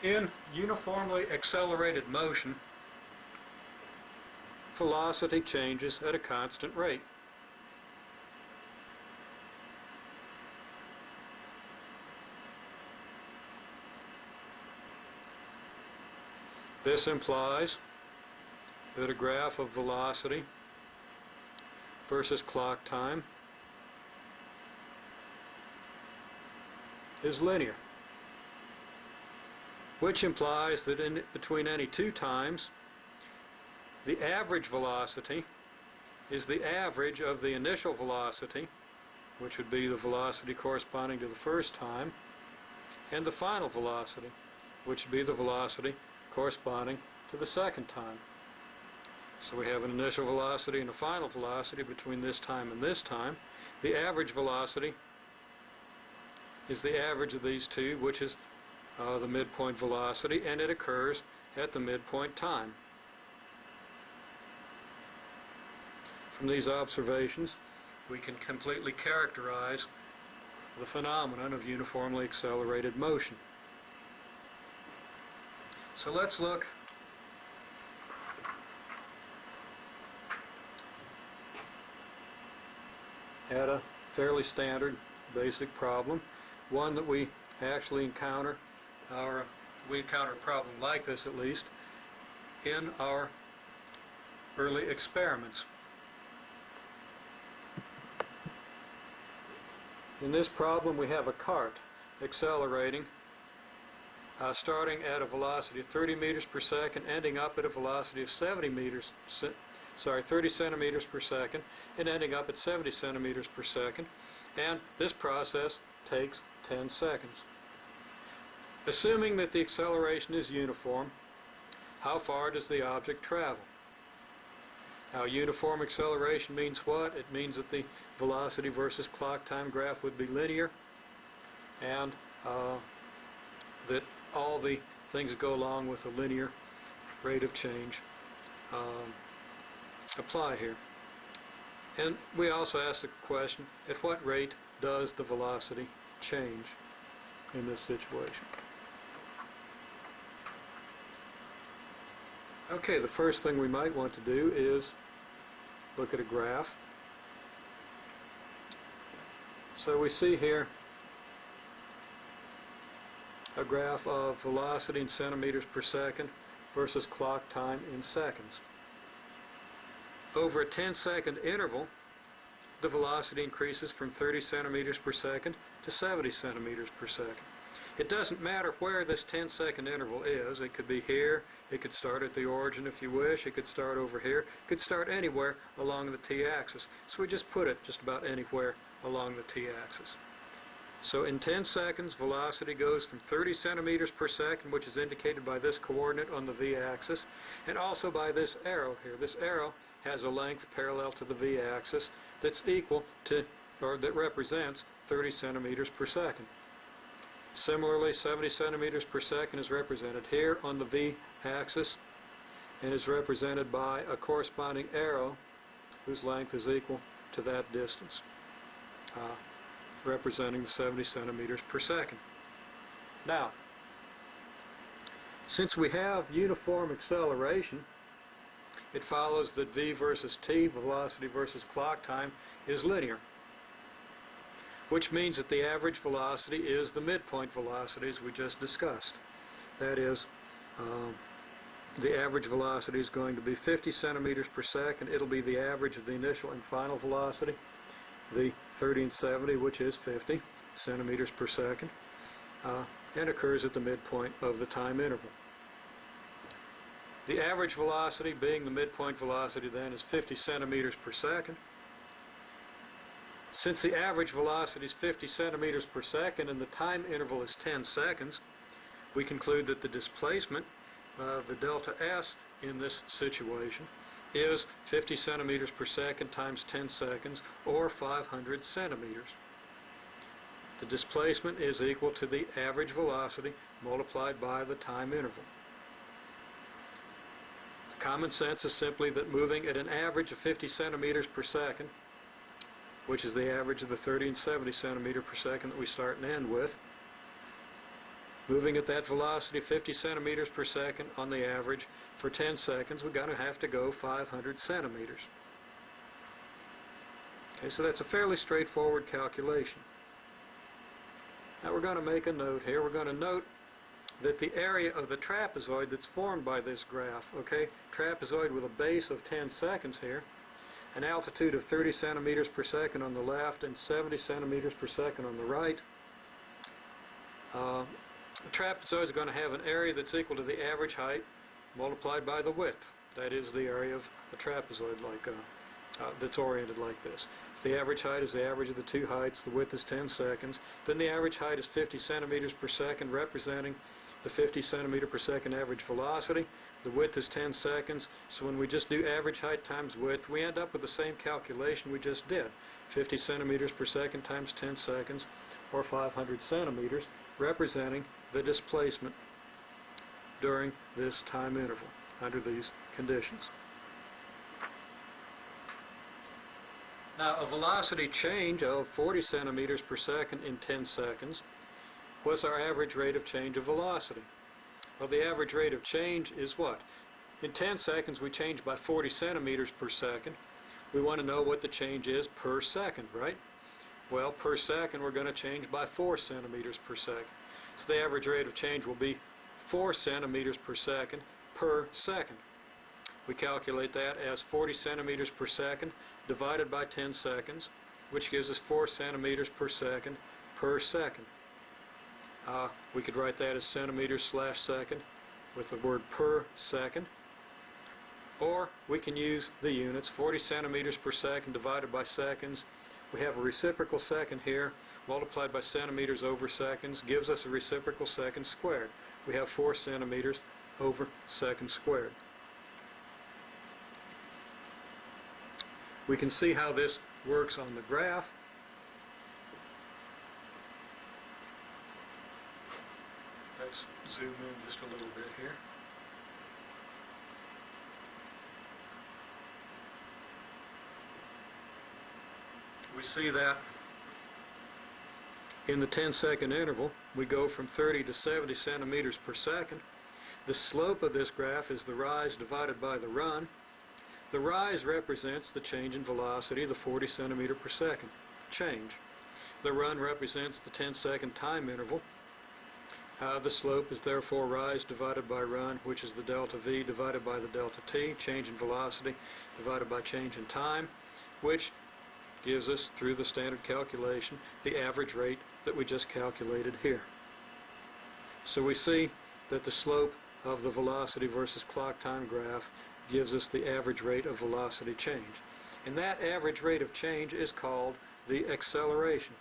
In uniformly accelerated motion, velocity changes at a constant rate. This implies that a graph of velocity versus clock time is linear, which implies that in between any two times, the average velocity is the average of the initial velocity, which would be the velocity corresponding to the first time, and the final velocity, which would be the velocity corresponding to the second time. So we have an initial velocity and a final velocity between this time and this time. The average velocity is the average of these two, which is the midpoint velocity, and it occurs at the midpoint time. From these observations, we can completely characterize the phenomenon of uniformly accelerated motion. So let's look at a fairly standard basic problem, one that we actually encounter, we encounter a problem like this at least, in our early experiments. In this problem we have a cart accelerating, starting at a velocity of 30 meters per second, ending up at a velocity of 30 centimeters per second, and ending up at 70 centimeters per second, and this process takes 10 seconds. Assuming that the acceleration is uniform, how far does the object travel? Now, uniform acceleration means what? It means that the velocity versus clock time graph would be linear, and that all the things that go along with a linear rate of change apply here. And we also ask the question, at what rate does the velocity change in this situation? Okay, the first thing we might want to do is look at a graph. So we see here a graph of velocity in centimeters per second versus clock time in seconds. Over a 10-second interval, the velocity increases from 30 centimeters per second to 70 centimeters per second. It doesn't matter where this 10-second interval is. It could be here, it could start at the origin if you wish, it could start over here, it could start anywhere along the t-axis. So we just put it just about anywhere along the t-axis. So in 10 seconds, velocity goes from 30 centimeters per second, which is indicated by this coordinate on the v-axis, and also by this arrow here. This arrow has a length parallel to the v-axis that's equal to, or that represents 30 centimeters per second. Similarly, 70 centimeters per second is represented here on the v-axis and is represented by a corresponding arrow whose length is equal to that distance, representing the 70 centimeters per second. Now, since we have uniform acceleration, it follows that v versus t, velocity versus clock time, is linear, which means that the average velocity is the midpoint velocity as we just discussed. That is, the average velocity is going to be 50 centimeters per second. It'll be the average of the initial and final velocity, the 30 and 70, which is 50 centimeters per second, and occurs at the midpoint of the time interval. The average velocity, being the midpoint velocity then, is 50 centimeters per second. Since the average velocity is 50 centimeters per second and the time interval is 10 seconds, we conclude that the displacement of the delta S in this situation is 50 centimeters per second times 10 seconds, or 500 centimeters. The displacement is equal to the average velocity multiplied by the time interval. Common sense is simply that moving at an average of 50 centimeters per second, which is the average of the 30 and 70 centimeter per second that we start and end with, moving at that velocity 50 centimeters per second on the average for 10 seconds, we're going to have to go 500 centimeters. Okay, so that's a fairly straightforward calculation. Now we're going to make a note here. We're going to note that the area of the trapezoid that's formed by this graph, okay, trapezoid with a base of 10 seconds here, an altitude of 30 centimeters per second on the left and 70 centimeters per second on the right. The trapezoid is going to have an area that's equal to the average height multiplied by the width. That is the area of a trapezoid that's oriented like this. If the average height is the average of the two heights, the width is 10 seconds, then the average height is 50 centimeters per second, representing the 50 centimeter per second average velocity. The width is 10 seconds, so when we just do average height times width, we end up with the same calculation we just did. 50 centimeters per second times 10 seconds, or 500 centimeters, representing the displacement during this time interval under these conditions. Now, a velocity change of 40 centimeters per second in 10 seconds was our average rate of change of velocity. Well, the average rate of change is what? In 10 seconds we change by 40 centimeters per second. We want to know what the change is per second, right? Well, per second we're going to change by 4 centimeters per second. So the average rate of change will be 4 centimeters per second per second. We calculate that as 40 centimeters per second divided by 10 seconds, which gives us 4 centimeters per second per second. We could write that as centimeters / second with the word per second. Or we can use the units. 40 centimeters per second divided by seconds. We have a reciprocal second here multiplied by centimeters over seconds gives us a reciprocal second squared. We have 4 centimeters over second squared. We can see how this works on the graph. Let's zoom in just a little bit here. We see that in the 10-second interval, we go from 30 to 70 centimeters per second. The slope of this graph is the rise divided by the run. The rise represents the change in velocity, the 40 centimeter per second change. The run represents the 10-second time interval. The slope is therefore rise divided by run, which is the delta V divided by the delta T, change in velocity divided by change in time, which gives us, through the standard calculation, the average rate that we just calculated here. So we see that the slope of the velocity versus clock time graph gives us the average rate of velocity change. And that average rate of change is called the acceleration.